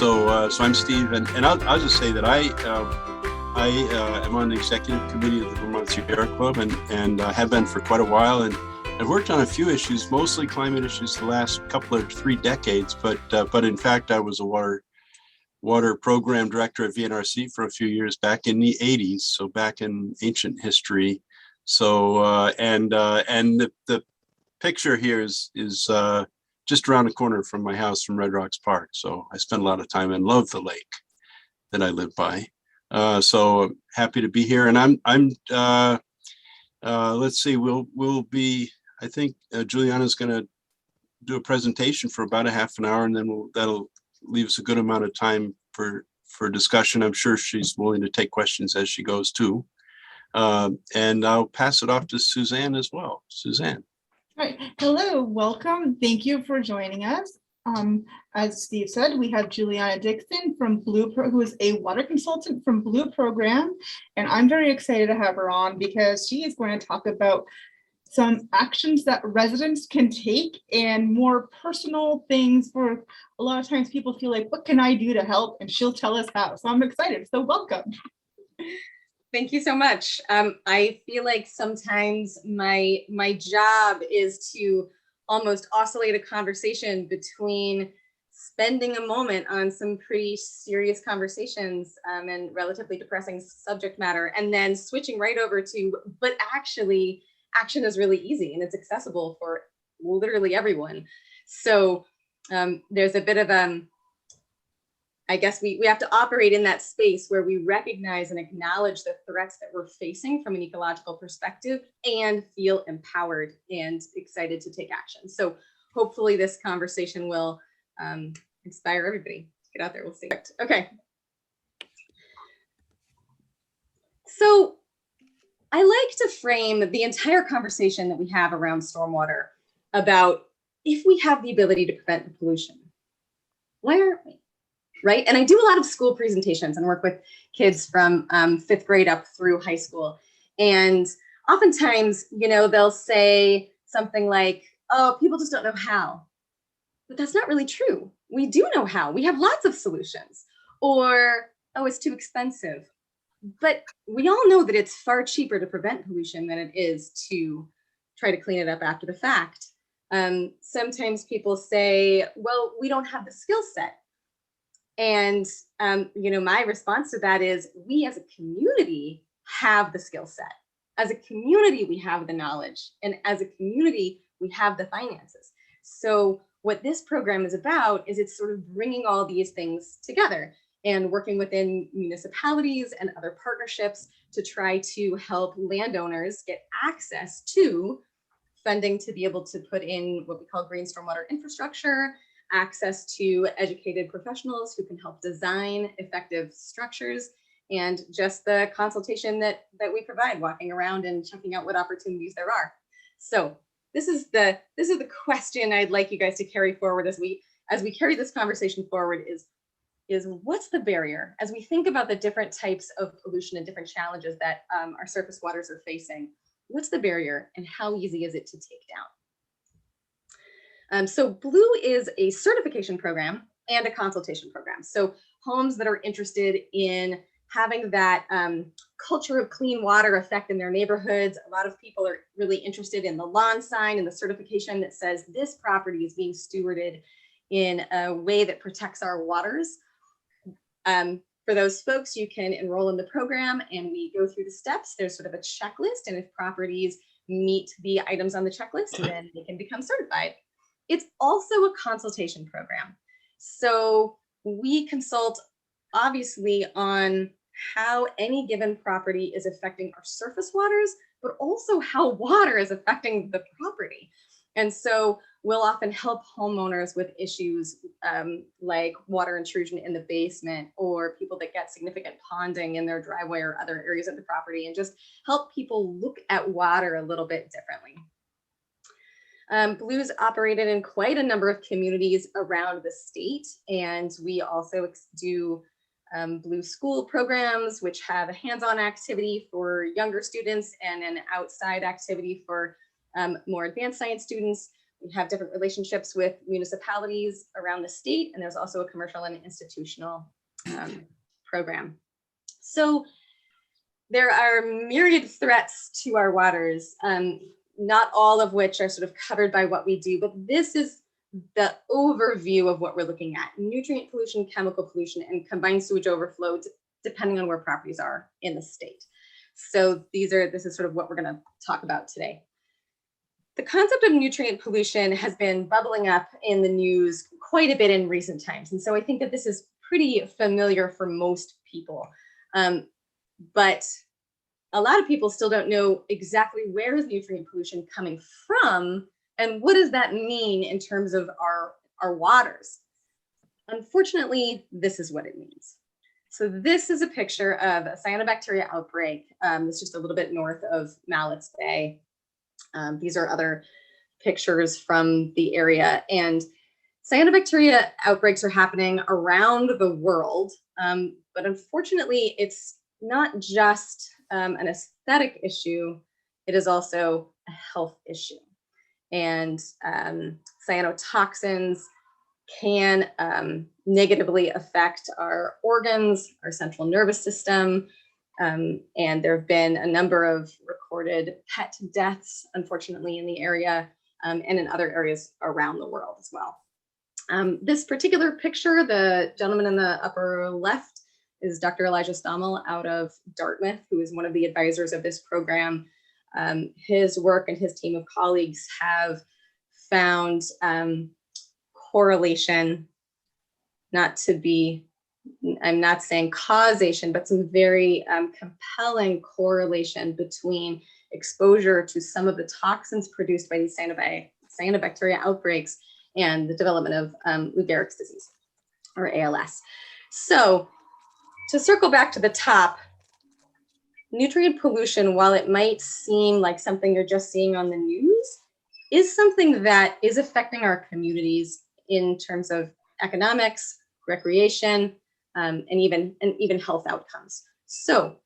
So I'm Steve, and I'll just say that I am on the executive committee of the Vermont Sierra Club, and have been for quite a while. And I've worked on a few issues, mostly climate issues, the last couple or 3 decades. But in fact, I was a water program director at VNRC for a few years back in the 80s, so back in ancient history. So and the picture here is just around the corner from my house from Red Rocks Park. So I spend a lot of time and love the lake that I live by. So happy to be here. And I'm let's see, we'll be, I think Juliana's going to do a presentation for about a half an hour, and then that'll leave us a good amount of time for discussion. I'm sure she's willing to take questions as she goes too. And I'll pass it off to Suzanne as well. Suzanne. All right. Hello, welcome. Thank you for joining us. As Steve said, we have Juliana Dixon from who is a water consultant from Blue Program, and I'm very excited to have her on because she is going to talk about some actions that residents can take and more personal things. For a lot of times people feel like, what can I do to help? And she'll tell us how. So I'm excited. So welcome. Thank you so much. I feel like sometimes my job is to almost oscillate a conversation between spending a moment on some pretty serious conversations and relatively depressing subject matter, and then switching right over to, but actually action is really easy and it's accessible for literally everyone. So there's a bit of I guess we have to operate in that space where we recognize and acknowledge the threats that we're facing from an ecological perspective and feel empowered and excited to take action. So hopefully this conversation will inspire everybody. Get out there, we'll see. Okay. So I like to frame the entire conversation that we have around stormwater about if we have the ability to prevent the pollution, why aren't we? Right? And I do a lot of school presentations and work with kids from 5th grade up through high school. And oftentimes, they'll say something like, oh, people just don't know how. But that's not really true. We do know how. We have lots of solutions. Or, oh, it's too expensive. But we all know that it's far cheaper to prevent pollution than it is to try to clean it up after the fact. Sometimes people say, well, we don't have the skill set. And, my response to that is we as a community have the skill set. As a community, we have the knowledge. And as a community, we have the finances. So what this program is about is it's sort of bringing all these things together and working within municipalities and other partnerships to try to help landowners get access to funding to be able to put in what we call green stormwater infrastructure, access to educated professionals who can help design effective structures, and just the consultation that we provide, walking around and checking out what opportunities there are. So this is the question I'd like you guys to carry forward as we carry this conversation forward is what's the barrier as we think about the different types of pollution and different challenges that our surface waters are facing? What's the barrier and how easy is it to take down? So Blue is a certification program and a consultation program. So homes that are interested in having that culture of clean water effect in their neighborhoods. A lot of people are really interested in the lawn sign and the certification that says this property is being stewarded in a way that protects our waters. For those folks, you can enroll in the program and we go through the steps. There's sort of a checklist, and if properties meet the items on the checklist, then they can become certified. It's also a consultation program. So we consult obviously on how any given property is affecting our surface waters, but also how water is affecting the property. And so we'll often help homeowners with issues like water intrusion in the basement, or people that get significant ponding in their driveway or other areas of the property, and just help people look at water a little bit differently. Blue's operated in quite a number of communities around the state, and we also do Blue School programs, which have a hands-on activity for younger students and an outside activity for more advanced science students. We have different relationships with municipalities around the state, and there's also a commercial and institutional program. So there are myriad threats to our waters, not all of which are sort of covered by what we do, but this is the overview of what we're looking at: nutrient pollution, chemical pollution, and combined sewage overflow, depending on where properties are in the state. So this is sort of what we're going to talk about today. The concept of nutrient pollution has been bubbling up in the news quite a bit in recent times. And so I think that this is pretty familiar for most people. But a lot of people still don't know exactly where is nutrient pollution coming from, and what does that mean in terms of our waters. Unfortunately, this is what it means. So this is a picture of a cyanobacteria outbreak. It's just a little bit north of Mallett's Bay. These are other pictures from the area, and cyanobacteria outbreaks are happening around the world. But unfortunately, it's not just an aesthetic issue, it is also a health issue. And cyanotoxins can negatively affect our organs, our central nervous system. And there have been a number of recorded pet deaths, unfortunately, in the area and in other areas around the world as well. This particular picture, the gentleman in the upper left, is Dr. Elijah Stommel out of Dartmouth, who is one of the advisors of this program. His work and his team of colleagues have found correlation, I'm not saying causation, but some very compelling correlation between exposure to some of the toxins produced by these cyanobacteria outbreaks and the development of Lou Gehrig's disease, or ALS. So to circle back to the top, nutrient pollution, while it might seem like something you're just seeing on the news, is something that is affecting our communities in terms of economics, recreation, and even health outcomes. So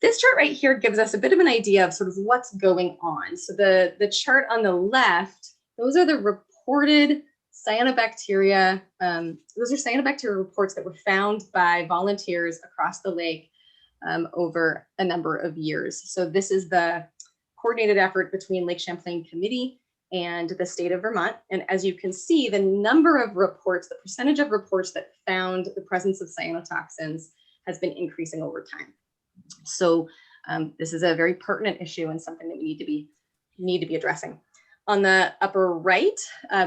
this chart right here gives us a bit of an idea of sort of what's going on. So the chart on the left, those are the reported cyanobacteria. Those are cyanobacteria reports that were found by volunteers across the lake over a number of years. So this is the coordinated effort between Lake Champlain Committee and the state of Vermont. And as you can see, the number of reports, the percentage of reports that found the presence of cyanotoxins has been increasing over time. So this is a very pertinent issue and something that we need to be addressing. On the upper right,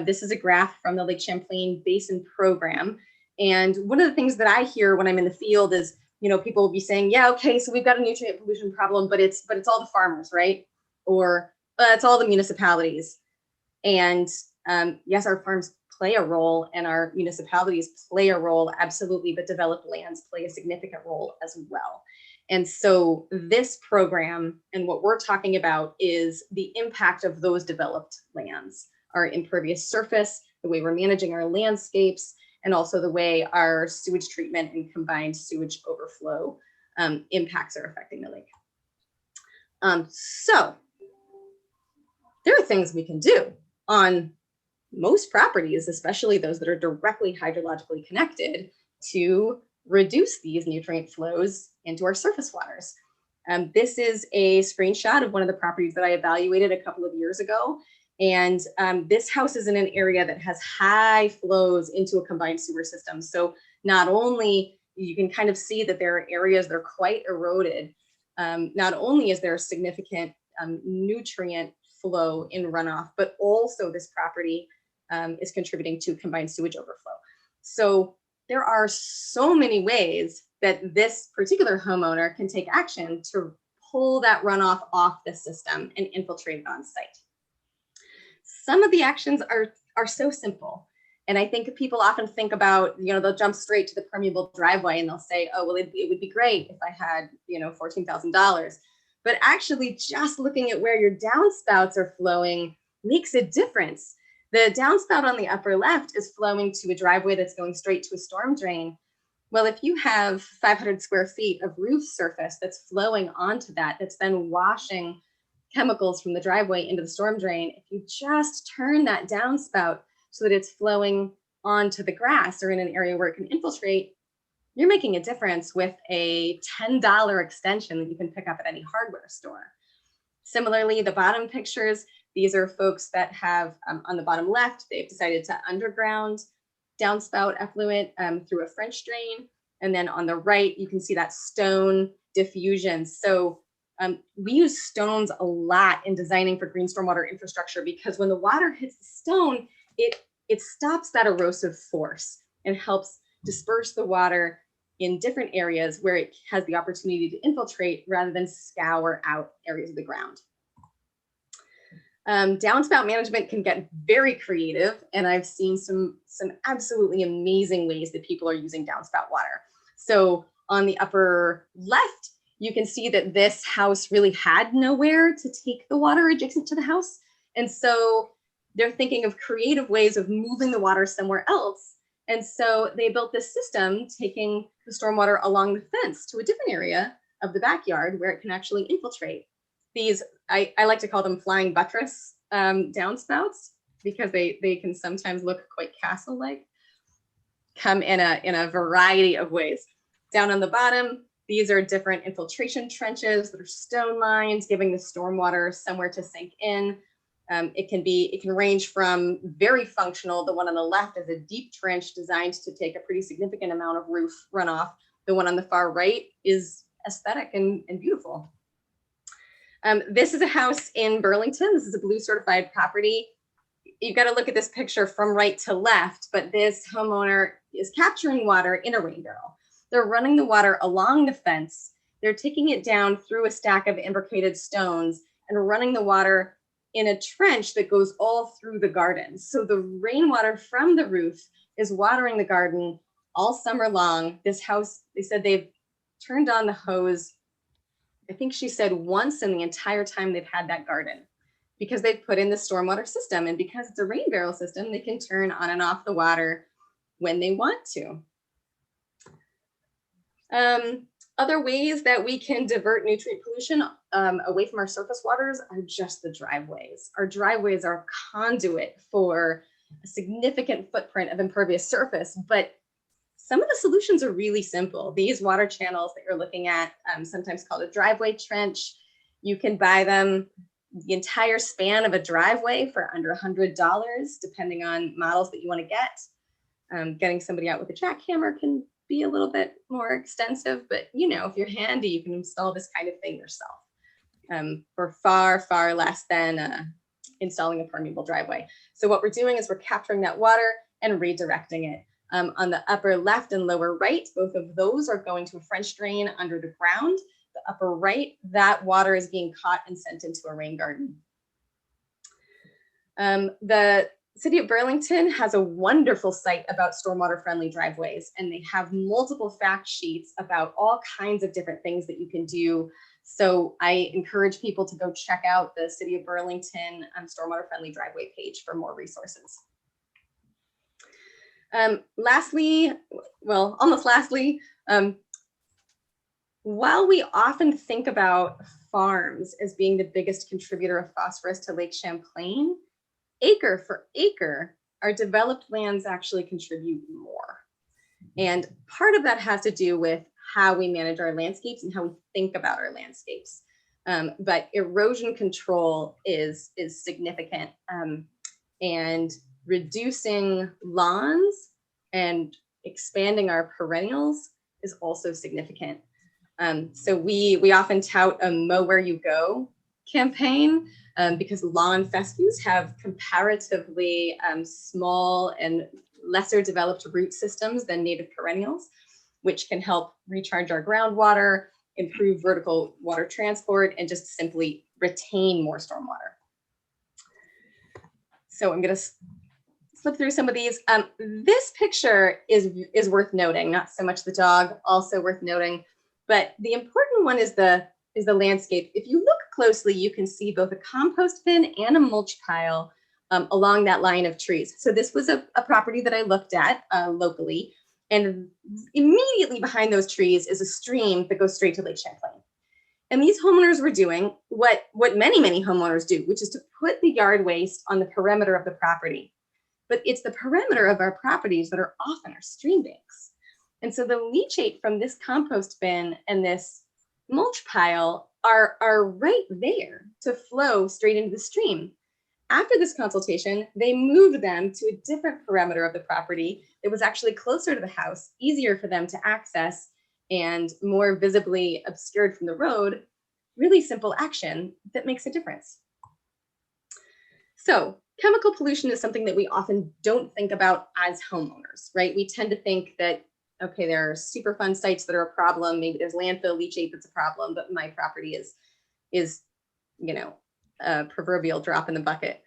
this is a graph from the Lake Champlain Basin Program. And one of the things that I hear when I'm in the field is, people will be saying, yeah, okay, so we've got a nutrient pollution problem, but it's all the farmers, right? Or it's all the municipalities. And yes, our farms play a role and our municipalities play a role, absolutely, but developed lands play a significant role as well. And so this program and what we're talking about is the impact of those developed lands, our impervious surface, the way we're managing our landscapes, and also the way our sewage treatment and combined sewage overflow impacts are affecting the lake. So there are things we can do on most properties, especially those that are directly hydrologically connected, to reduce these nutrient flows into our surface waters. This is a screenshot of one of the properties that I evaluated a couple of years ago. And this house is in an area that has high flows into a combined sewer system. So not only you can kind of see that there are areas that are quite eroded, not only is there a significant nutrient flow in runoff, but also this property is contributing to combined sewage overflow. So there are so many ways that this particular homeowner can take action to pull that runoff off the system and infiltrate it on site. Some of the actions are so simple. And I think people often think about, they'll jump straight to the permeable driveway and they'll say, oh, well, it would be great if I had, $14,000. But actually just looking at where your downspouts are flowing makes a difference. The downspout on the upper left is flowing to a driveway that's going straight to a storm drain. Well, if you have 500 square feet of roof surface that's flowing onto that, that's then washing chemicals from the driveway into the storm drain, if you just turn that downspout so that it's flowing onto the grass or in an area where it can infiltrate, you're making a difference with a $10 extension that you can pick up at any hardware store. Similarly, the bottom pictures, these are folks that have, on the bottom left, they've decided to underground downspout effluent through a French drain. And then on the right, you can see that stone diffusion. So we use stones a lot in designing for green stormwater infrastructure, because when the water hits the stone, it stops that erosive force and helps disperse the water in different areas where it has the opportunity to infiltrate rather than scour out areas of the ground. Downspout management can get very creative, and I've seen some absolutely amazing ways that people are using downspout water. So on the upper left, you can see that this house really had nowhere to take the water adjacent to the house. And so they're thinking of creative ways of moving the water somewhere else. And so they built this system taking the stormwater along the fence to a different area of the backyard where it can actually infiltrate. These, I like to call them flying buttress downspouts, because they can sometimes look quite castle-like, come in a variety of ways. Down on the bottom, these are different infiltration trenches that are stone lines, giving the stormwater somewhere to sink in. It can range from very functional. The one on the left is a deep trench designed to take a pretty significant amount of roof runoff. The one on the far right is aesthetic and beautiful. This is a house in Burlington. This is a Blue certified property. You've got to look at this picture from right to left, but this homeowner is capturing water in a rain barrel. They're running the water along the fence. They're taking it down through a stack of imbricated stones and running the water in a trench that goes all through the garden. So the rainwater from the roof is watering the garden all summer long. This house, they said they've turned on the hose, I think she said once in the entire time they've had that garden, because they've put in the stormwater system. And because it's a rain barrel system, they can turn on and off the water when they want to. Other ways that we can divert nutrient pollution away from our surface waters are just the driveways. Our driveways are a conduit for a significant footprint of impervious surface, but some of the solutions are really simple. These water channels that you're looking at, sometimes called a driveway trench, you can buy them the entire span of a driveway for under $100, depending on models that you want to get. Getting somebody out with a jackhammer can be a little bit more extensive, but you know, if you're handy, you can install this kind of thing yourself for far, far less than installing a permeable driveway. So what we're doing is we're capturing that water and redirecting it. On the upper left and lower right, both of those are going to a French drain under the ground. The upper right, that water is being caught and sent into a rain garden. The City of Burlington has a wonderful site about stormwater friendly driveways, and they have multiple fact sheets about all kinds of different things that you can do. So I encourage people to go check out the City of Burlington stormwater friendly driveway page for more resources. Lastly, while we often think about farms as being the biggest contributor of phosphorus to Lake Champlain, acre for acre, our developed lands actually contribute more. And part of that has to do with how we manage our landscapes and how we think about our landscapes. But erosion control is significant, and reducing lawns and expanding our perennials is also significant. So we often tout a mow where you go campaign because lawn fescues have comparatively small and lesser developed root systems than native perennials, which can help recharge our groundwater, improve vertical water transport, and just simply retain more stormwater. So I'm going to flip through some of these. This picture is worth noting, not so much the dog, also worth noting, but the important one is the landscape. If you look closely, you can see both a compost bin and a mulch pile along that line of trees. So this was a property that I looked at locally, and immediately behind those trees is a stream that goes straight to Lake Champlain. And these homeowners were doing what many homeowners do, which is to put the yard waste on the perimeter of the property. But it's the perimeter of our properties that are often our stream banks. And so the leachate from this compost bin and this mulch pile are right there to flow straight into the stream. After this consultation, they moved them to a different perimeter of the property that was actually closer to the house, easier for them to access, and more visibly obscured from the road. Really simple action that makes a difference. So chemical pollution is something that we often don't think about as homeowners, right? We tend to think that, okay, there are Superfund sites that are a problem. Maybe there's landfill leachate that's a problem, but my property is you know, a proverbial drop in the bucket.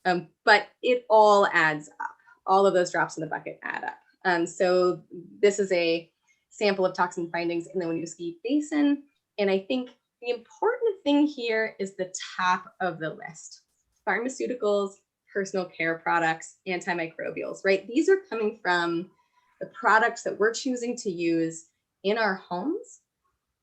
But it all adds up. All of those drops in the bucket add up. So this is a sample of toxin findings in the Winooski Basin. And I think the important thing here is the top of the list: pharmaceuticals, personal care products, antimicrobials, right? These are coming from the products that we're choosing to use in our homes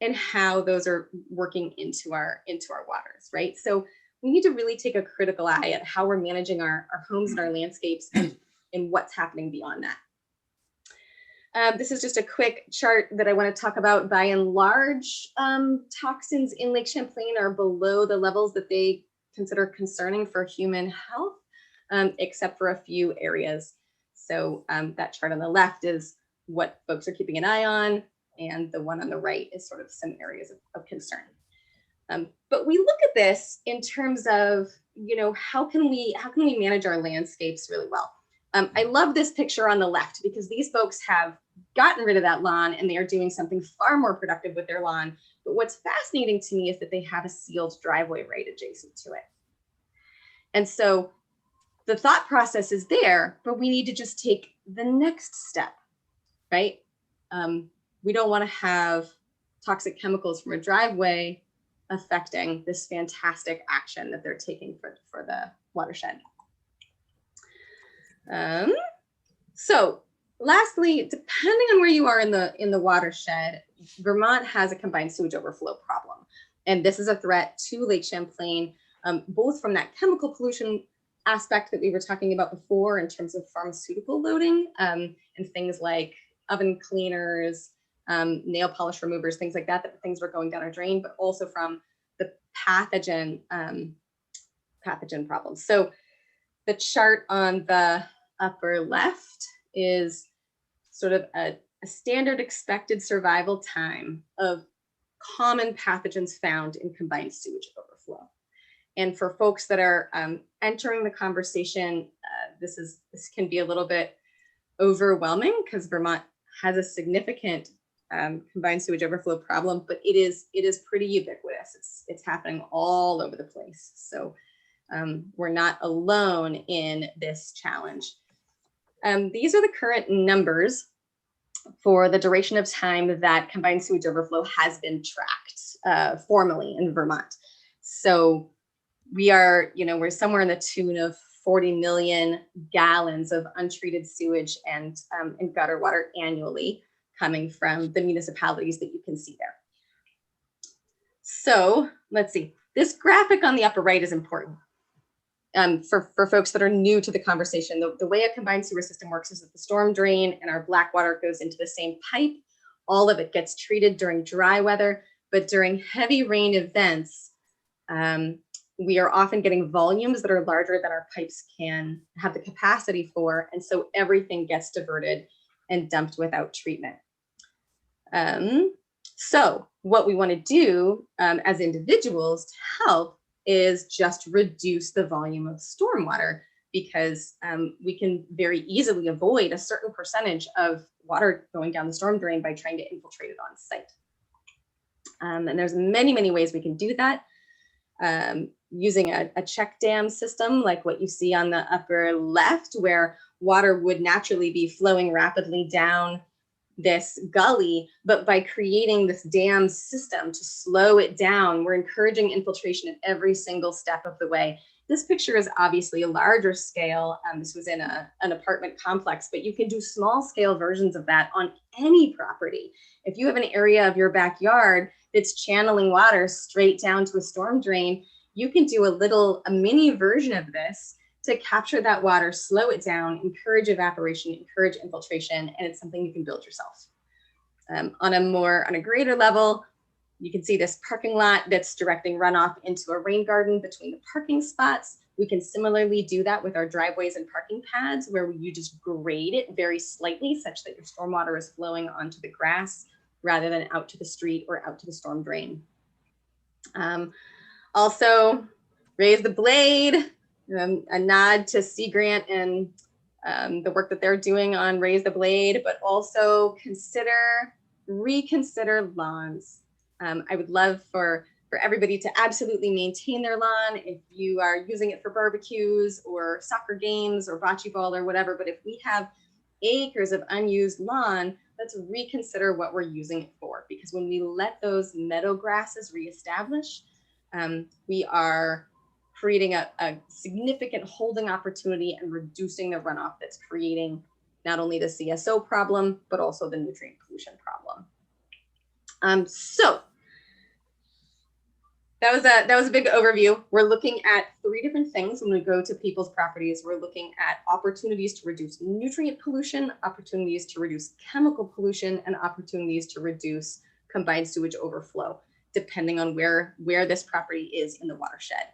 and how those are working into our waters, right? So we need to really take a critical eye at how we're managing our homes and our landscapes and what's happening beyond that. This is just a quick chart that I want to talk about. By and large, toxins in Lake Champlain are below the levels that they consider concerning for human health, except for a few areas. So that chart on the left is what folks are keeping an eye on, and the one on the right is sort of some areas of concern. But we look at this in terms of, you know, how can we manage our landscapes really well? I love this picture on the left because these folks have gotten rid of that lawn and they are doing something far more productive with their lawn. But what's fascinating to me is that they have a sealed driveway right adjacent to it. And so the thought process is there, but we need to just take the next step, right? We don't want to have toxic chemicals from a driveway affecting this fantastic action that they're taking for the watershed. So lastly, depending on where you are in the watershed, Vermont has a combined sewage overflow problem. And this is a threat to Lake Champlain, both from that chemical pollution aspect that we were talking about before in terms of pharmaceutical loading, and things like oven cleaners, nail polish removers, things like that things were going down our drain, but also from the pathogen problems. So the chart on the upper left is sort of a standard expected survival time of common pathogens found in combined sewage overflow. And for folks that are entering the conversation, this can be a little bit overwhelming because Vermont has a significant combined sewage overflow problem, but it is pretty ubiquitous. It's happening all over the place. So we're not alone in this challenge. These are the current numbers for the duration of time that combined sewage overflow has been tracked formally in Vermont. So we're somewhere in the tune of 40 million gallons of untreated sewage and gutter water annually coming from the municipalities that you can see there. So let's see, this graphic on the upper right is important. For folks that are new to the conversation, the way a combined sewer system works is that the storm drain and our black water goes into the same pipe. All of it gets treated during dry weather, but during heavy rain events, we are often getting volumes that are larger than our pipes can have the capacity for. And so everything gets diverted and dumped without treatment. So what we want to do as individuals to help is just reduce the volume of stormwater, because we can very easily avoid a certain percentage of water going down the storm drain by trying to infiltrate it on site. And there's many ways we can do that. Using a check dam system like what you see on the upper left, where water would naturally be flowing rapidly down this gully, but by creating this dam system to slow it down, we're encouraging infiltration at every single step of the way. This picture is obviously a larger scale. This was in an apartment complex, but you can do small scale versions of that on any property. If you have an area of your backyard it's channeling water straight down to a storm drain, you can do a mini version of this to capture that water, slow it down, encourage evaporation, encourage infiltration, and it's something you can build yourself. On a greater level, you can see this parking lot that's directing runoff into a rain garden between the parking spots. We can similarly do that with our driveways and parking pads, where you just grade it very slightly such that your stormwater is flowing onto the grass rather than out to the street or out to the storm drain. Also, raise the blade, a nod to Sea Grant and the work that they're doing on Raise the Blade, but also reconsider lawns. I would love for everybody to absolutely maintain their lawn if you are using it for barbecues or soccer games or bocce ball or whatever. But if we have acres of unused lawn, let's reconsider what we're using it for. Because when we let those meadow grasses reestablish, we are creating a significant holding opportunity and reducing the runoff that's creating not only the CSO problem, but also the nutrient pollution problem. So that was a big overview. We're looking at 3 different things when we go to people's properties. We're looking at opportunities to reduce nutrient pollution, opportunities to reduce chemical pollution, and opportunities to reduce combined sewage overflow, depending on where this property is in the watershed.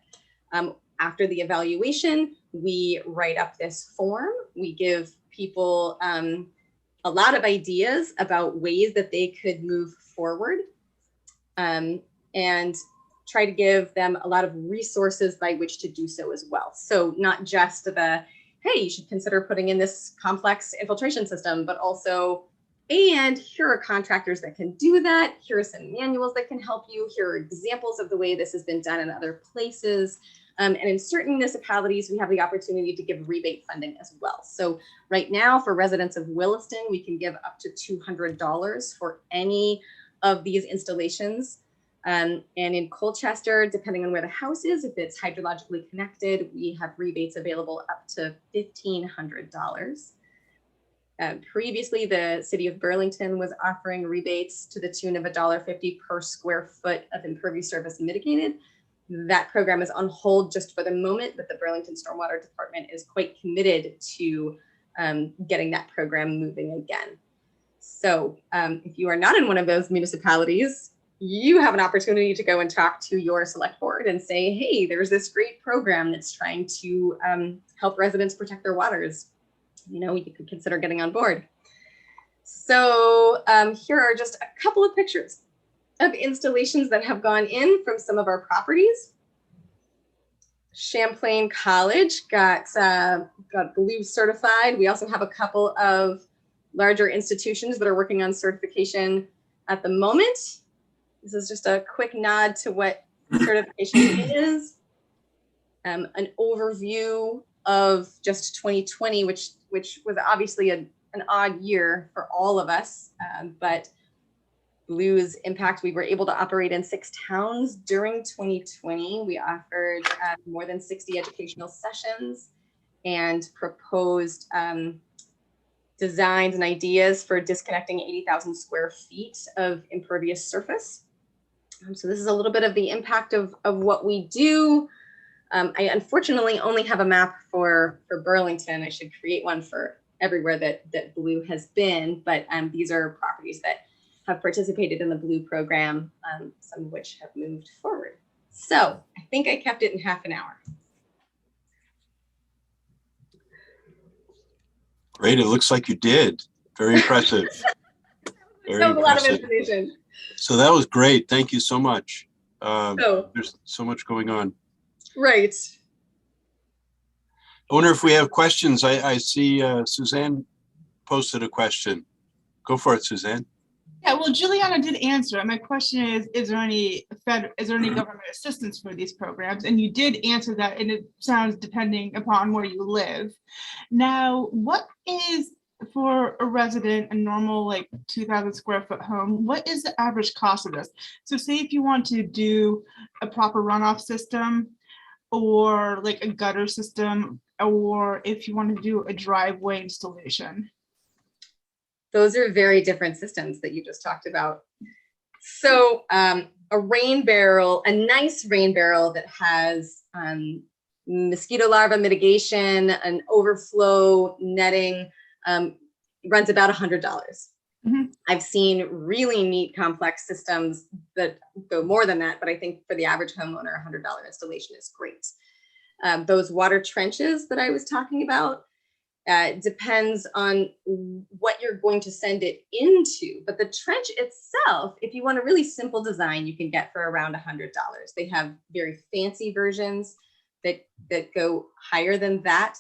After the evaluation, we write up this form. We give people a lot of ideas about ways that they could move forward, and try to give them a lot of resources by which to do so as well. So not just hey, you should consider putting in this complex infiltration system, but also, and here are contractors that can do that. Here are some manuals that can help you. Here are examples of the way this has been done in other places. And in certain municipalities, we have the opportunity to give rebate funding as well. So right now for residents of Williston, we can give up to $200 for any of these installations. And in Colchester, depending on where the house is, if it's hydrologically connected, we have rebates available up to $1,500. Previously, the city of Burlington was offering rebates to the tune of $1.50 per square foot of impervious surface mitigated. That program is on hold just for the moment, but the Burlington Stormwater Department is quite committed to getting that program moving again. So if you are not in one of those municipalities, you have an opportunity to go and talk to your select board and say, hey, there's this great program that's trying to help residents protect their waters. You know, you could consider getting on board. So here are just a couple of pictures of installations that have gone in from some of our properties. Champlain College got Blue certified. We also have a couple of larger institutions that are working on certification at the moment. This is just a quick nod to what certification is. An overview of just 2020, which was obviously an odd year for all of us, but Blue's impact, we were able to operate in 6 towns during 2020. We offered more than 60 educational sessions and proposed designs and ideas for disconnecting 80,000 square feet of impervious surface. So this is a little bit of the impact of what we do. I unfortunately only have a map for Burlington. I should create one for everywhere that Blue has been, but these are properties that have participated in the Blue program, some of which have moved forward. So I think I kept it in half an hour. Great, it looks like you did. Very impressive. Very That was a lot of impressive. information. So that was great. Thank you so much. So, There's so much going on. right. I wonder if we have questions. I see Suzanne posted a question. Go for it, Suzanne. Yeah, well, Juliana did answer. My question is there any government assistance for these programs? And you did answer that, and it sounds depending upon where you live. Now, what is, for a resident, a normal like 2,000 square foot home, what is the average cost of this? So say if you want to do a proper runoff system, or like a gutter system, or if you want to do a driveway installation. Those are very different systems that you just talked about. So a rain barrel, a nice rain barrel that has mosquito larva mitigation and overflow netting runs about $100. I've seen really neat complex systems that go more than that, but I think for the average homeowner, $100 installation is great. Those water trenches that I was talking about, depends on what you're going to send it into. But the trench itself, if you want a really simple design, you can get for around $100. They have very fancy versions that go higher than that.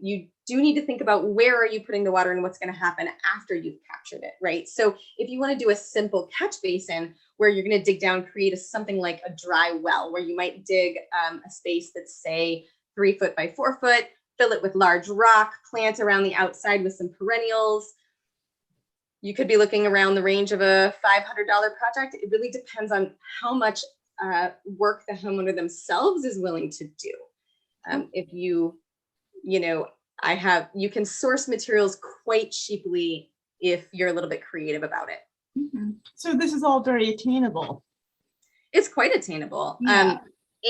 You do need to think about where are you putting the water and what's going to happen after you've captured it, right? So if you want to do a simple catch basin where you're going to dig down, create something like a dry well, where you might dig a space that's say 3 foot by 4 foot, fill it with large rock, plant around the outside with some perennials. You could be looking around the range of a $500 project. It really depends on how much work the homeowner themselves is willing to do. If you can source materials quite cheaply if you're a little bit creative about it. So this is all very attainable. It's quite attainable. Yeah.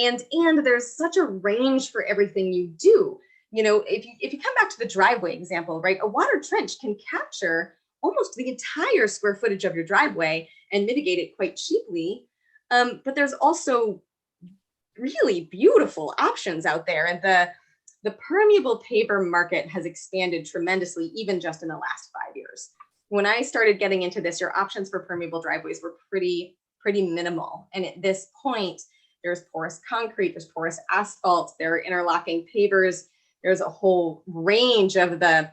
And there's such a range for everything you do. If you come back to the driveway example, right, a water trench can capture almost the entire square footage of your driveway and mitigate it quite cheaply. But there's also really beautiful options out there. And the permeable paver market has expanded tremendously, even just in the last 5 years. When I started getting into this, your options for permeable driveways were pretty minimal. And at this point, there's porous concrete, there's porous asphalt, there are interlocking pavers, there's a whole range of the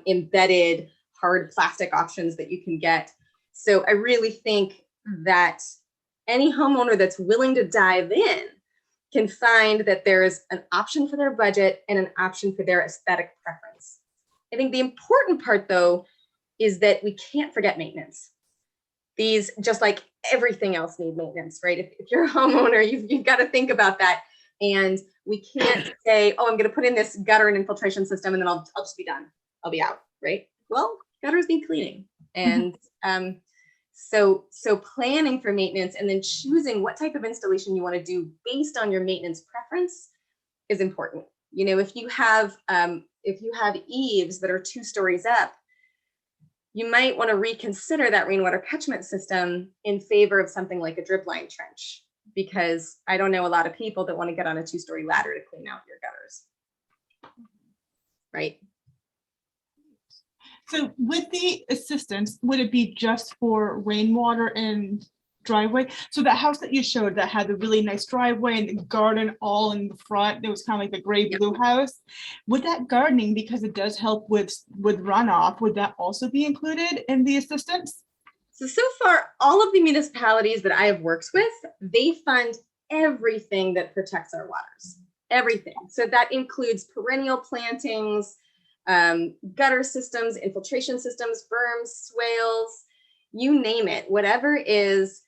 embedded hard plastic options that you can get. So I really think that any homeowner that's willing to dive in can find that there's an option for their budget and an option for their aesthetic preference. I think the important part, though, is that we can't forget maintenance. These, just like everything else, need maintenance, right? If you're a homeowner, you've got to think about that. And we can't say, oh, I'm going to put in this gutter and infiltration system and then I'll just be done. I'll be out, right? Well, gutters need cleaning. And so planning for maintenance and then choosing what type of installation you want to do based on your maintenance preference is important. If you have eaves that are 2 stories up, you might want to reconsider that rainwater catchment system in favor of something like a drip line trench, because I don't know a lot of people that want to get on a 2-story ladder to clean out your gutters, right? So with the assistance, would it be just for rainwater and driveway? So that house that you showed that had the really nice driveway and the garden all in the front, it was kind of like the gray blue house. Would that gardening, because it does help with runoff, would that also be included in the assistance? So far, all of the municipalities that I have worked with, they fund everything that protects our waters, everything. So that includes perennial plantings, gutter systems, infiltration systems, berms, swales, you name it. Whatever is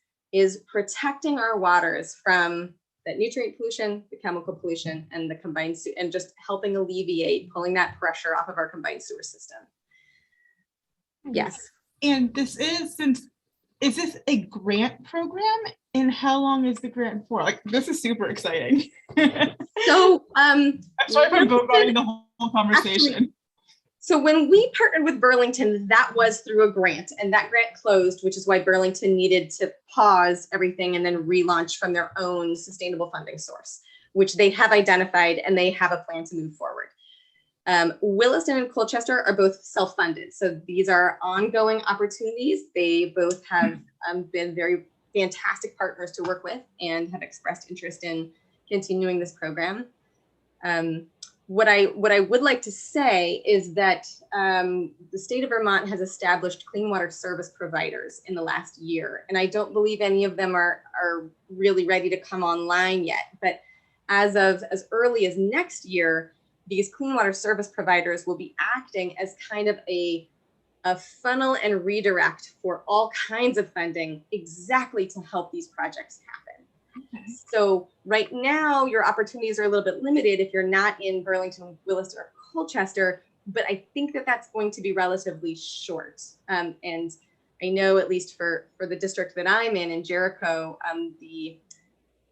protecting our waters from that nutrient pollution, the chemical pollution, and the combined and just helping alleviate, pulling that pressure off of our combined sewer system. Yes. And this is this a grant program? And how long is the grant for? Like, this is super exciting. So I'm sorry if I'm bombarding the whole conversation. Actually, so when we partnered with Burlington, that was through a grant, and that grant closed, which is why Burlington needed to pause everything and then relaunch from their own sustainable funding source, which they have identified and they have a plan to move forward. Williston and Colchester are both self-funded. So these are ongoing opportunities. They both have been very fantastic partners to work with and have expressed interest in continuing this program. What I would like to say is that the state of Vermont has established clean water service providers in the last year, and I don't believe any of them are really ready to come online yet. But as early as next year, these clean water service providers will be acting as kind of a funnel and redirect for all kinds of funding exactly to help these projects happen. Okay. So right now, your opportunities are a little bit limited if you're not in Burlington, Williston, or Colchester, but I think that that's going to be relatively short. And I know at least for the district that I'm in Jericho, the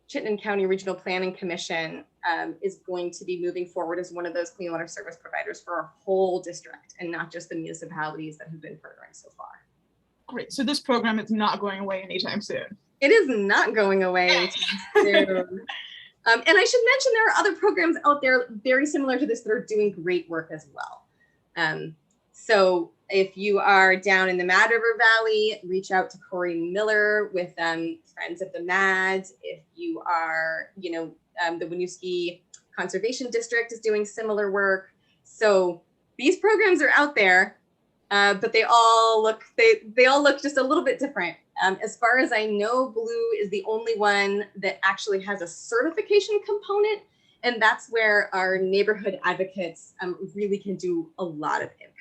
Chittenden County Regional Planning Commission is going to be moving forward as one of those clean water service providers for our whole district and not just the municipalities that have been partnering so far. Great. So this program is not going away anytime soon. It is not going away anytime soon. And I should mention there are other programs out there very similar to this that are doing great work as well. So if you are down in the Mad River Valley, reach out to Corey Miller with Friends of the Mads. If you are, the Winooski Conservation District is doing similar work. So these programs are out there, but they all look just a little bit different. As far as I know, Blue is the only one that actually has a certification component, and that's where our neighborhood advocates really can do a lot of impact.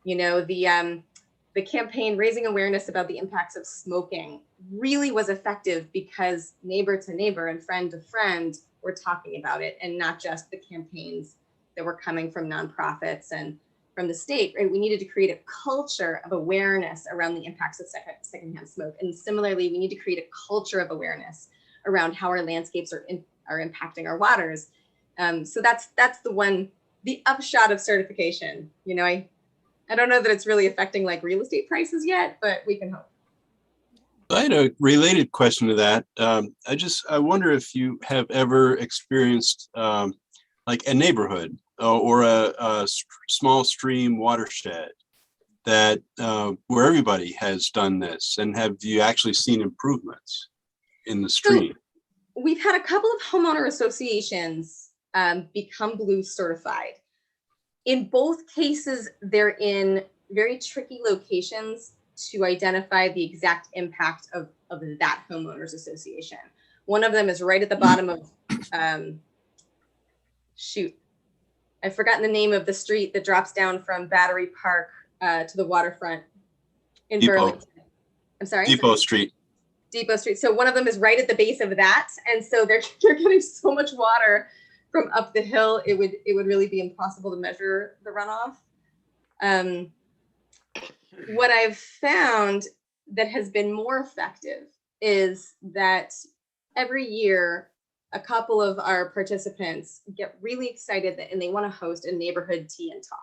The campaign raising awareness about the impacts of smoking really was effective because neighbor to neighbor and friend to friend were talking about it, and not just the campaigns that were coming from nonprofits and from the state, right? We needed to create a culture of awareness around the impacts of secondhand smoke. And similarly, we need to create a culture of awareness around how our landscapes are impacting our waters. So that's the upshot of certification. I don't know that it's really affecting like real estate prices yet, but we can hope. I had a related question to that. I wonder if you have ever experienced like a neighborhood or a small stream watershed that where everybody has done this, and have you actually seen improvements in the stream? So we've had a couple of homeowner associations become Blue certified. In both cases, they're in very tricky locations to identify the exact impact of that homeowners association. One of them is right at the bottom of, I've forgotten the name of the street that drops down from Battery Park to the waterfront in Burlington. I'm sorry? Depot Street. Depot Street. So one of them is right at the base of that. And so they're getting so much water from up the hill, it would really be impossible to measure the runoff. What I've found that has been more effective is that every year, a couple of our participants get really excited and they want to host a neighborhood tea and talk.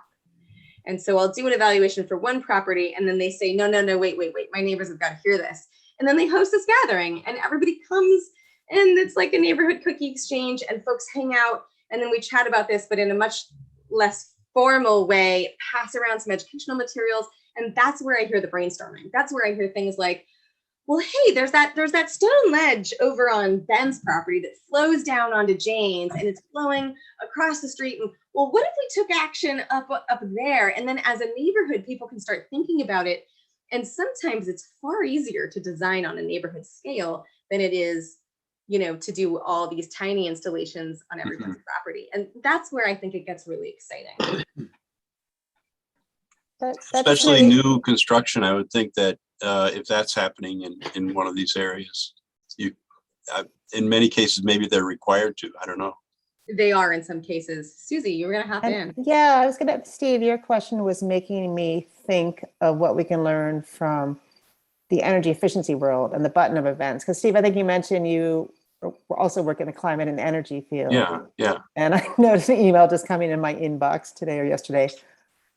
And so I'll do an evaluation for one property, and then they say, no, wait, my neighbors have got to hear this. And then they host this gathering, and everybody comes, and it's like a neighborhood cookie exchange, and folks hang out, and then we chat about this, but in a much less formal way, pass around some educational materials. And that's where I hear the brainstorming. That's where I hear things like, well, hey, there's that stone ledge over on Ben's property that flows down onto Jane's, and it's flowing across the street. And well, what if we took action up there? And then as a neighborhood, people can start thinking about it. And sometimes it's far easier to design on a neighborhood scale than it is, to do all these tiny installations on everybody's property. And that's where I think it gets really exciting. Especially new construction, I would think that if that's happening in one of these areas, in many cases, maybe they're required to. I don't know. They are in some cases. Susie, you were going to hop in. Yeah, I was going to, Steve, your question was making me think of what we can learn from the energy efficiency world and the button of events. Because Steve, I think you mentioned you also work in the climate and energy field. Yeah. And I noticed an email just coming in my inbox today or yesterday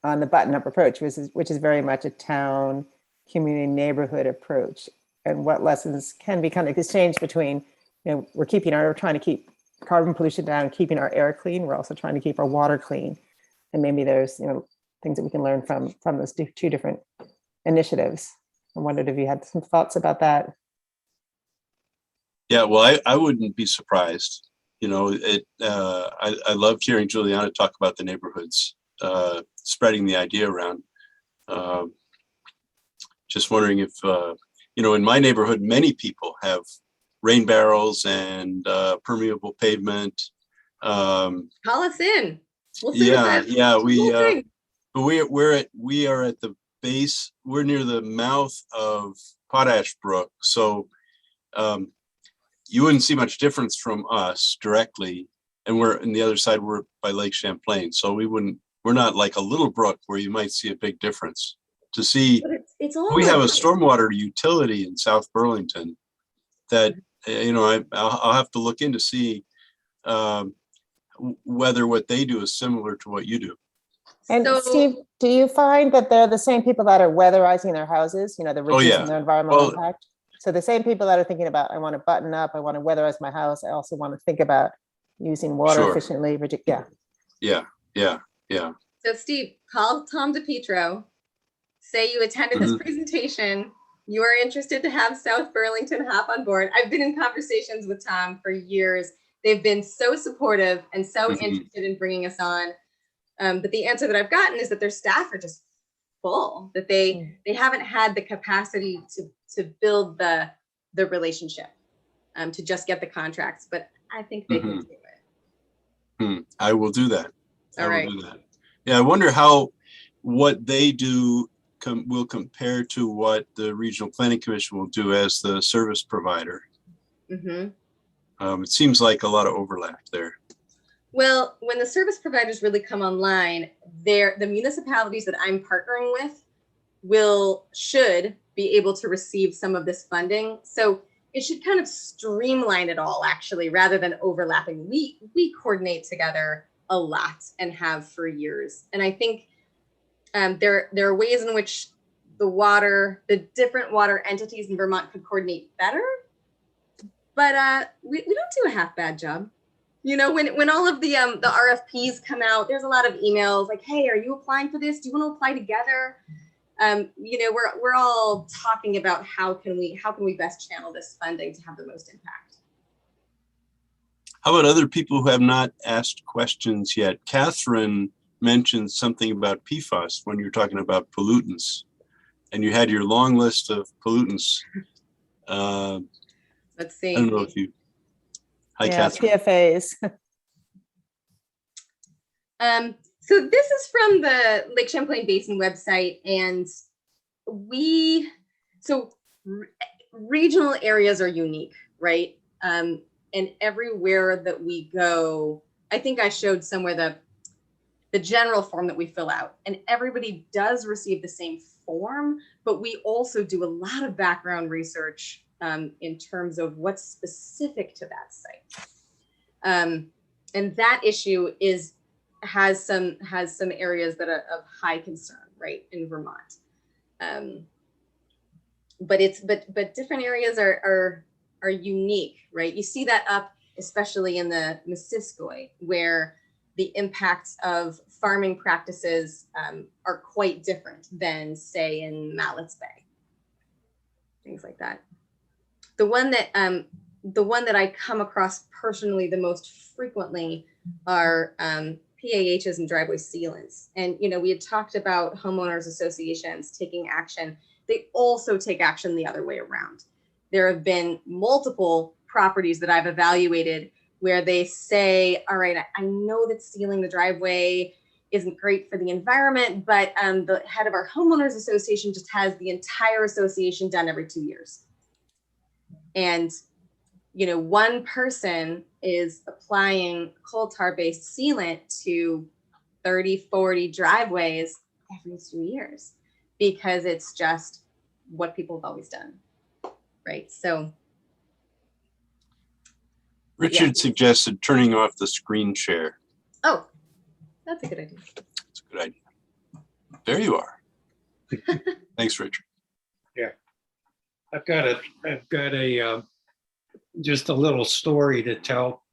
on the button-up approach, which is very much a town, community, neighborhood approach, and what lessons can be kind of exchanged between, we're trying to keep carbon pollution down, keeping our air clean. We're also trying to keep our water clean. And maybe there's, things that we can learn from those two different initiatives. I wondered if you had some thoughts about that. Yeah, well, I wouldn't be surprised. I loved hearing Juliana talk about the neighborhoods, spreading the idea around. Just wondering if, in my neighborhood, many people have rain barrels and permeable pavement. Call us in. We'll see. Yeah. We are at the base. We're near the mouth of Potash Brook, so you wouldn't see much difference from us directly. And we're on the other side. We're by Lake Champlain, so we're not like a little brook where you might see a big difference. To see it's all We have a stormwater utility in South Burlington that, I'll have to look in to see whether what they do is similar to what you do. And So- Steve, do you find that they're the same people that are weatherizing their houses, the reducing their environmental impact? So the same people that are thinking about, I want to button up, I want to weatherize my house, I also want to think about using water Sure. efficiently. Yeah. So Steve, call Tom DePietro, say you attended this Mhm. presentation, you are interested to have South Burlington hop on board. I've been in conversations with Tom for years. They've been so supportive and so Mhm. interested in bringing us on. But the answer that I've gotten is that their staff are just full, that they haven't had the capacity to build the relationship, to just get the contracts. But I think they can do it. I will do that. All right. Yeah, I wonder how what they do will compare to what the Regional Planning Commission will do as the service provider. Mm-hmm. It seems like a lot of overlap there. Well, when the service providers really come online, the municipalities that I'm partnering with should be able to receive some of this funding. So it should kind of streamline it all, actually, rather than overlapping. We coordinate together a lot and have for years. And I think there are ways in which the different water entities in Vermont could coordinate better, but we don't do a half bad job. When all of the RFPs come out, there's a lot of emails like, hey, are you applying for this? Do you want to apply together? We're all talking about how can we best channel this funding to have the most impact. How about other people who have not asked questions yet? Catherine mentioned something about PFAS when you were talking about pollutants, and you had your long list of pollutants. Let's see. I don't know if you. Hi, Catherine. PFAS. So this is from the Lake Champlain Basin website, and regional areas are unique, right? And everywhere that we go, I think I showed somewhere the general form that we fill out, and everybody does receive the same form, but we also do a lot of background research in terms of what's specific to that site. And that issue has some areas that are of high concern, right, in Vermont. But different areas are unique, right? You see that up especially in the Missisquoi, where the impacts of farming practices are quite different than, say, in Mallet's Bay, things like that. The one that I come across personally the most frequently are PAHs and driveway sealants. And we had talked about homeowners associations taking action. They also take action the other way around. There have been multiple properties that I've evaluated where they say, all right, I know that sealing the driveway isn't great for the environment, but the head of our homeowners association just has the entire association done every 2 years. And, one person is applying coal tar based sealant to 30, 40 driveways every 2 years because it's just what people have always done. Right. So Richard suggested turning off the screen share. Oh, that's a good idea. That's a good idea. There you are. Thanks, Richard. Yeah, I've got a just a little story to tell.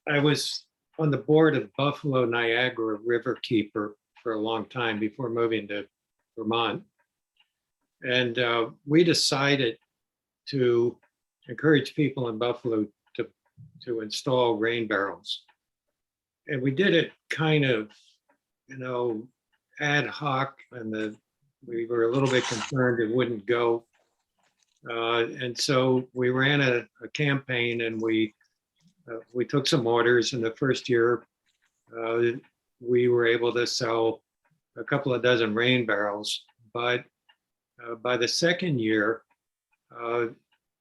I was on the board of Buffalo Niagara Riverkeeper for a long time before moving to Vermont, and we decided to encourage people in Buffalo to install rain barrels, and we did it kind of, ad hoc, and we were a little bit concerned it wouldn't go. And so we ran a campaign, and we took some orders. In the first year, we were able to sell a couple of dozen rain barrels. But by the second year,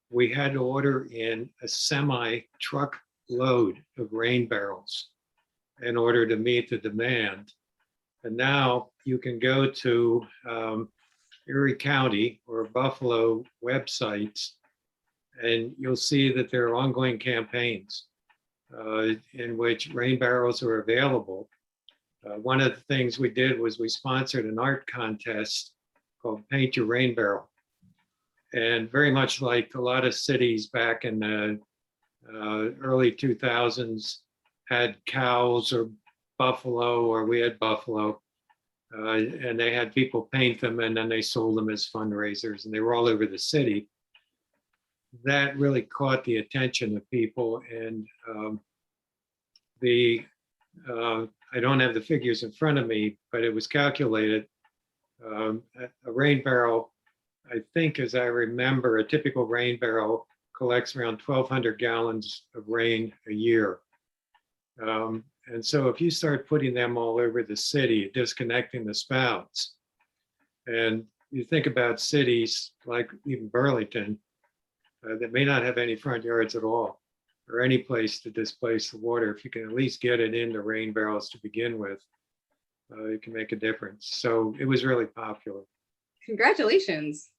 we had to order in a semi-truck load of rain barrels in order to meet the demand. And now you can go to Erie County or Buffalo websites, and you'll see that there are ongoing campaigns in which rain barrels are available. One of the things we did was we sponsored an art contest called Paint Your Rain Barrel. And very much like a lot of cities back in the early 2000s had cows or buffalo, or we had buffalo, and they had people paint them and then they sold them as fundraisers, and they were all over the city. That really caught the attention of people, and I don't have the figures in front of me, but it was calculated. A rain barrel, I think, as I remember, a typical rain barrel collects around 1,200 gallons of rain a year. And so if you start putting them all over the city, disconnecting the spouts, and you think about cities like even Burlington that may not have any front yards at all, or any place to displace the water, if you can at least get it into rain barrels to begin with, it can make a difference. So it was really popular. Congratulations.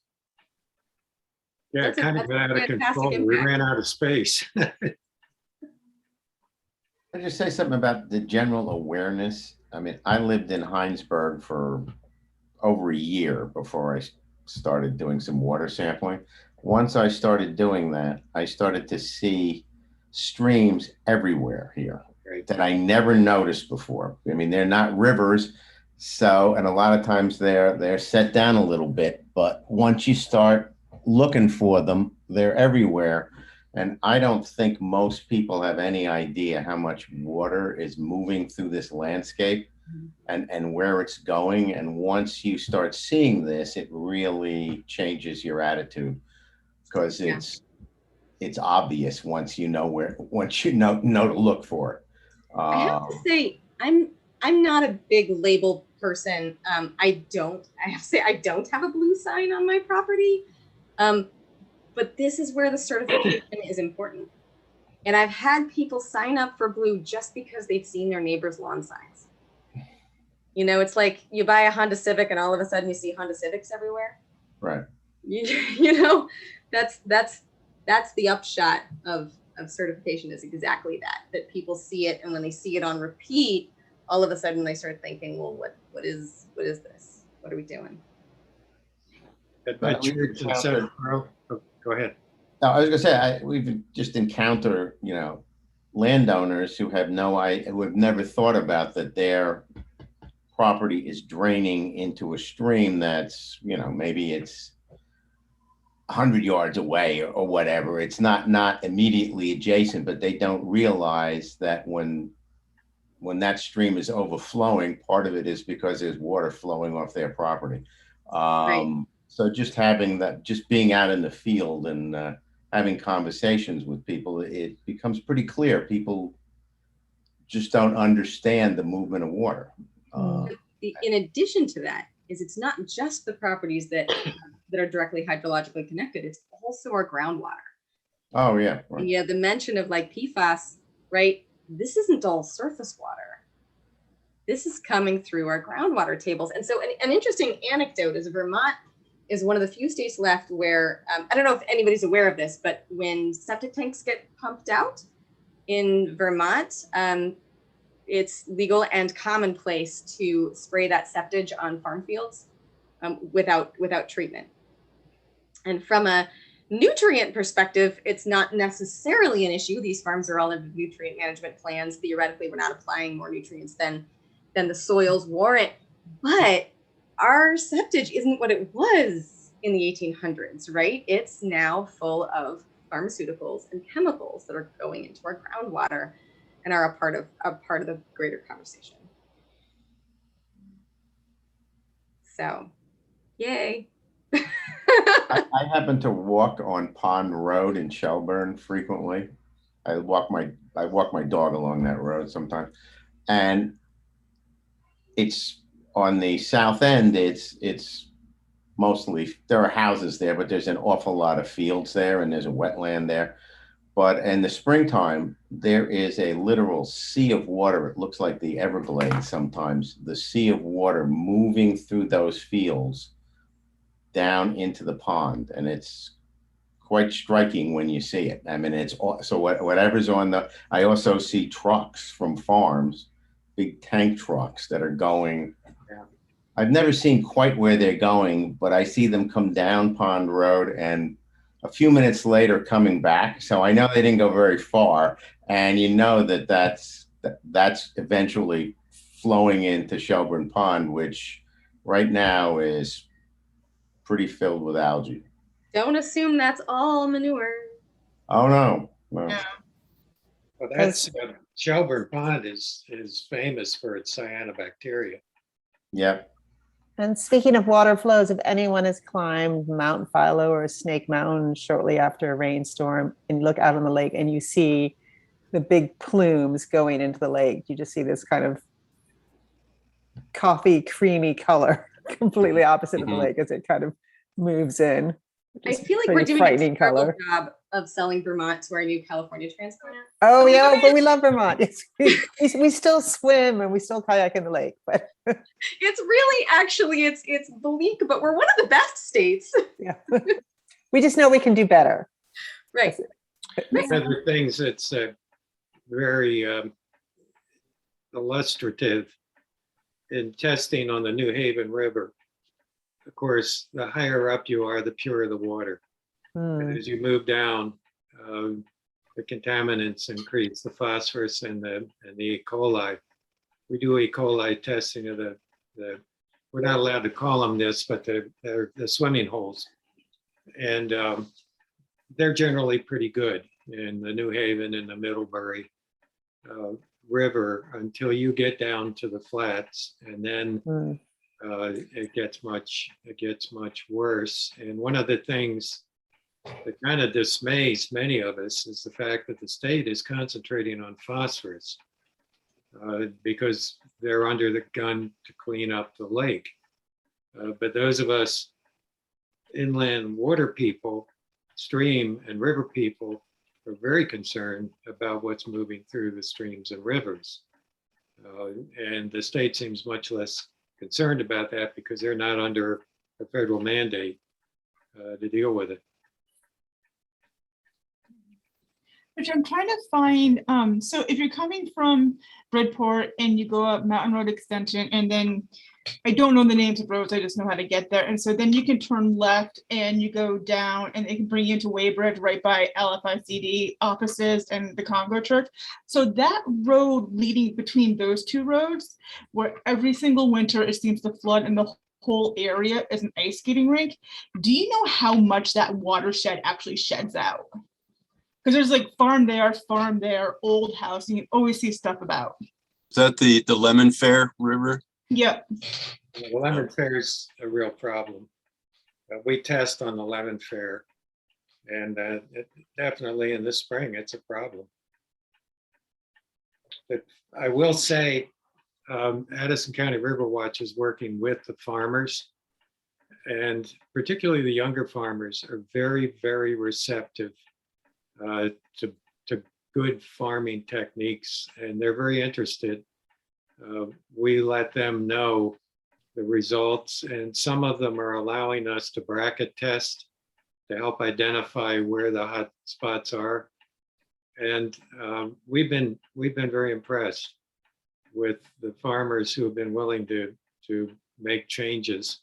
Yeah, it kind of got out of control. We ran out of space. I'll just say something about the general awareness. I mean, I lived in Heinsberg for over a year before I started doing some water sampling. Once I started doing that, I started to see streams everywhere here Right. that I never noticed before. I mean, they're not rivers, so, and a lot of times they're set down a little bit, but once you start looking for them, they're everywhere. And I don't think most people have any idea how much water is moving through this landscape and where it's going. And once you start seeing this, it really changes your attitude, because it's obvious once you know to look for it. I have to say, I'm not a big label person. I have to say I don't have a blue sign on my property. But this is where the certification is important. And I've had people sign up for blue just because they've seen their neighbor's lawn signs. You know, it's like you buy a Honda Civic and all of a sudden you see Honda Civics everywhere. Right. You know, that's the upshot of certification, is exactly that people see it, and when they see it on repeat, all of a sudden they start thinking, well, what is this? What are we doing? At my church in Center Grove. Oh, go ahead. No, I was gonna say, we've just encountered, landowners who have who have never thought about that their property is draining into a stream that's, maybe it's 100 yards away or whatever. It's not immediately adjacent, but they don't realize that when that stream is overflowing, part of it is because there's water flowing off their property. Right. So just being out in the field and having conversations with people, it becomes pretty clear. People just don't understand the movement of water. In addition to that, it's not just the properties that are directly hydrologically connected, it's also our groundwater. Oh yeah. Right. Yeah, the mention of like PFAS, right? This isn't all surface water. This is coming through our groundwater tables. And so an interesting anecdote is Vermont is one of the few states left where, I don't know if anybody's aware of this, but when septic tanks get pumped out in Vermont, it's legal and commonplace to spray that septage on farm fields without treatment. And from a nutrient perspective, it's not necessarily an issue. These farms are all in nutrient management plans. Theoretically, we're not applying more nutrients than the soils warrant, but our septage isn't what it was in the 1800s, right? It's now full of pharmaceuticals and chemicals that are going into our groundwater and are a part of the greater conversation. So, yay. I happen to walk on Pond Road in Shelburne frequently. I walk my dog along that road sometimes, and it's on the south end. It's mostly, there are houses there, but there's an awful lot of fields there, and there's a wetland there. But in the springtime, there is a literal sea of water. It looks like the Everglades sometimes. The sea of water moving through those fields down into the pond, and it's quite striking when you see it. I mean, so whatever's on the. I also see trucks from farms, big tank trucks that are going. Yeah. I've never seen quite where they're going, but I see them come down Pond Road and a few minutes later coming back. So I know they didn't go very far, and you know that's eventually flowing into Shelburne Pond, which right now is pretty filled with algae. Don't assume that's all manure. Oh no. No. Yeah. Well, that's Shelburne Pond is famous for its cyanobacteria. Yep. And speaking of water flows, if anyone has climbed Mount Philo or Snake Mountain shortly after a rainstorm and look out on the lake and you see the big plumes going into the lake, you just see this kind of coffee creamy color, completely opposite of the lake as it kind of moves in. I feel like we're pretty doing a frightening terrible color. job of selling Vermont to our new California transplant. Oh yeah, but we love Vermont. We still swim and we still kayak in the lake, but It's really actually it's bleak, but we're one of the best states. yeah, we just know we can do better. Right. One of the things that's very illustrative in testing on the New Haven River. Of course, the higher up you are, the purer the water. And as you move down, the contaminants increase, the phosphorus and the E. coli. We do E. coli testing of the we're not allowed to call them this, but they're the swimming holes. And they're generally pretty good in the New Haven and the Middlebury River until you get down to the flats, and then it gets much worse. And one of the things that kind of dismays many of us is the fact that the state is concentrating on phosphorus because they're under the gun to clean up the lake. But those of us inland water people, stream and river people, are very concerned about what's moving through the streams and rivers. And the state seems much less concerned about that because they're not under a federal mandate to deal with it. Which I'm trying to find, so if you're coming from Bridport and you go up Mountain Road Extension, and then I don't know the names of roads, I just know how to get there. And so then you can turn left and you go down and it can bring you into Weybridge right by LFICD offices and the Congo Church. So that road leading between those two roads, where every single winter it seems to flood and the whole area is an ice skating rink. Do you know how much that watershed actually sheds out? Because there's like farm there, old house, and you always see stuff about. Is that the Lemon Fair River? Yep. The Lemon Fair is a real problem. We test on the Lemon Fair, and definitely in the spring, it's a problem. But I will say, Addison County River Watch is working with the farmers, and particularly the younger farmers are very, very receptive to good farming techniques, and they're very interested. We let them know the results, and some of them are allowing us to bracket test to help identify where the hot spots are. And we've been very impressed with the farmers who have been willing to make changes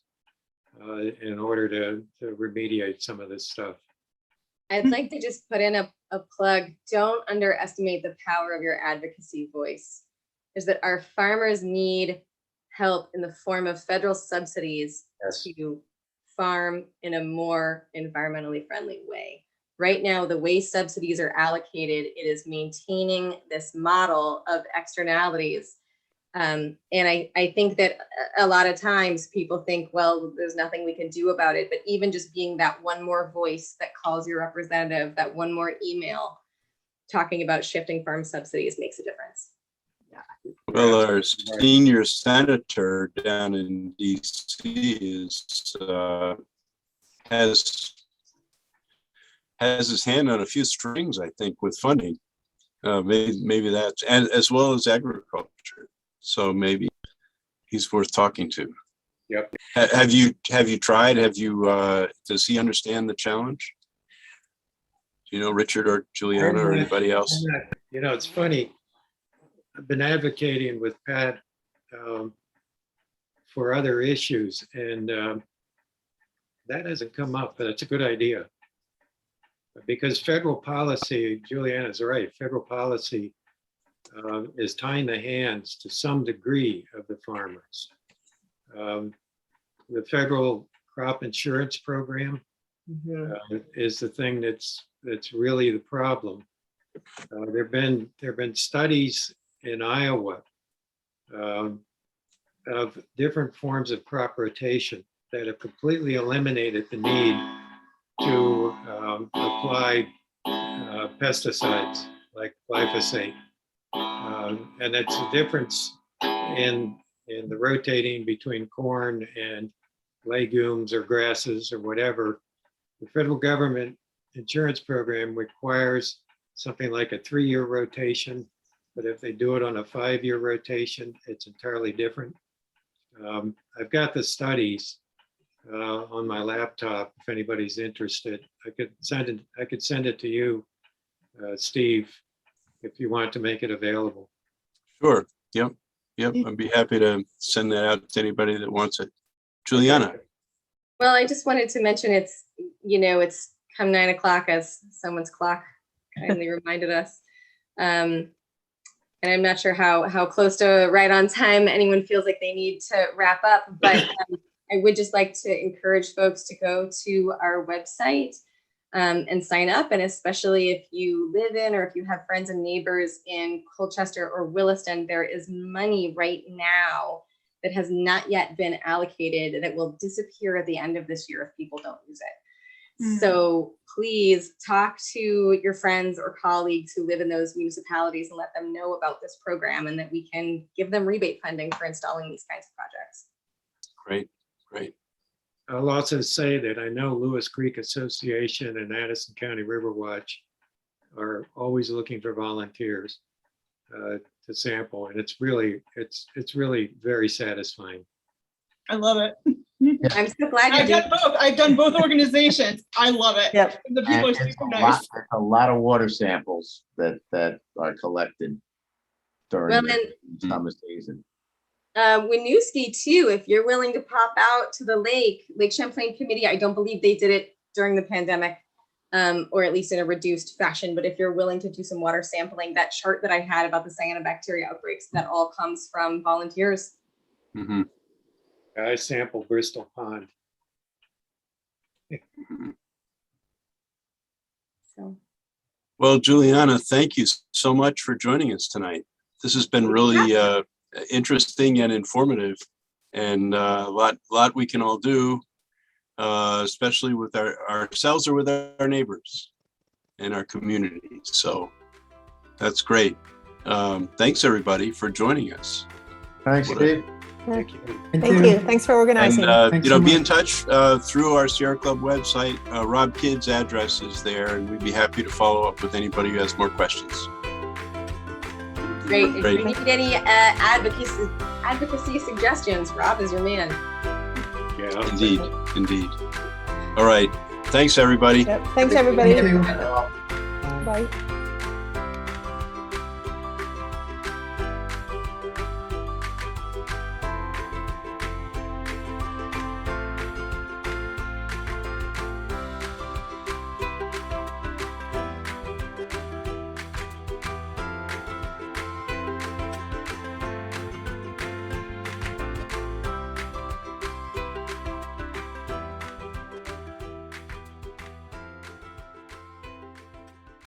in order to remediate some of this stuff. I'd like to just put in a plug. Don't underestimate the power of your advocacy voice. Is that our farmers need help in the form of federal subsidies to farm in a more environmentally friendly way. Right now, the way subsidies are allocated, it is maintaining this model of externalities. And I think that a lot of times people think, well, there's nothing we can do about it. But even just being that one more voice that calls your representative, that one more email talking about shifting farm subsidies makes a difference. Well, our senior senator down in DC has his hand on a few strings, I think, with funding. Maybe that's, and as well as agriculture. So maybe he's worth talking to. Yep. Have you tried? Does he understand the challenge? Do you know Richard or Juliana or anybody else? You know, it's funny. I've been advocating with Pat for other issues, and that hasn't come up, but it's a good idea. Because federal policy, Juliana's right, federal policy is tying the hands to some degree of the farmers. The federal crop insurance program is the thing that's really the problem. There have been studies in Iowa of different forms of crop rotation that have completely eliminated the need to apply pesticides like glyphosate. And it's a difference in the rotating between corn and legumes or grasses or whatever. The federal government insurance program requires something like a 3-year rotation, but if they do it on a 5-year rotation, it's entirely different. I've got the studies on my laptop if anybody's interested. I could send it to you, Steve, if you want to make it available. Sure. Yep. I'd be happy to send that out to anybody that wants it. Juliana. Well, I just wanted to mention it's come 9 o'clock, as someone's clock kindly reminded us. And I'm not sure how close to right on time anyone feels like they need to wrap up, but I would just like to encourage folks to go to our website and sign up. And especially if you live in or if you have friends and neighbors in Colchester or Williston, there is money right now that has not yet been allocated that will disappear at the end of this year if people don't use it. So please talk to your friends or colleagues who live in those municipalities and let them know about this program and that we can give them rebate funding for installing these kinds of projects. Great. I'll also say that I know Lewis Creek Association and Addison County River Watch are always looking for volunteers to sample, and it's really very satisfying. I love it. I'm so glad you I've did. done both. I've done both organizations. I love it. Yep. The people are And it's super a nice. a lot of water samples that are collected during Well, the summer season. Winooski too, if you're willing to pop out to the Lake Champlain Committee, I don't believe they did it during the pandemic, or at least in a reduced fashion, but if you're willing to do some water sampling, that chart that I had about the cyanobacteria outbreaks, that all comes from volunteers. Mm-hmm. I sampled Bristol Pond. So Well, Juliana, thank you so much for joining us tonight. This has been really interesting and informative, and a lot we can all do, especially with ourselves or with our neighbors and our communities. So that's great. Thanks everybody for joining us. Thanks, Steve. Thank you. Thank you. Thanks for organizing. And be in touch through our Sierra Club website. Rob Kidd's address is there, and we'd be happy to follow up with anybody who has more questions. great. If Great. you need any advocacy suggestions, Rob is your man. Yeah. Indeed. All right. Thanks, everybody. Yep. Thanks, everybody. Thank you. Bye.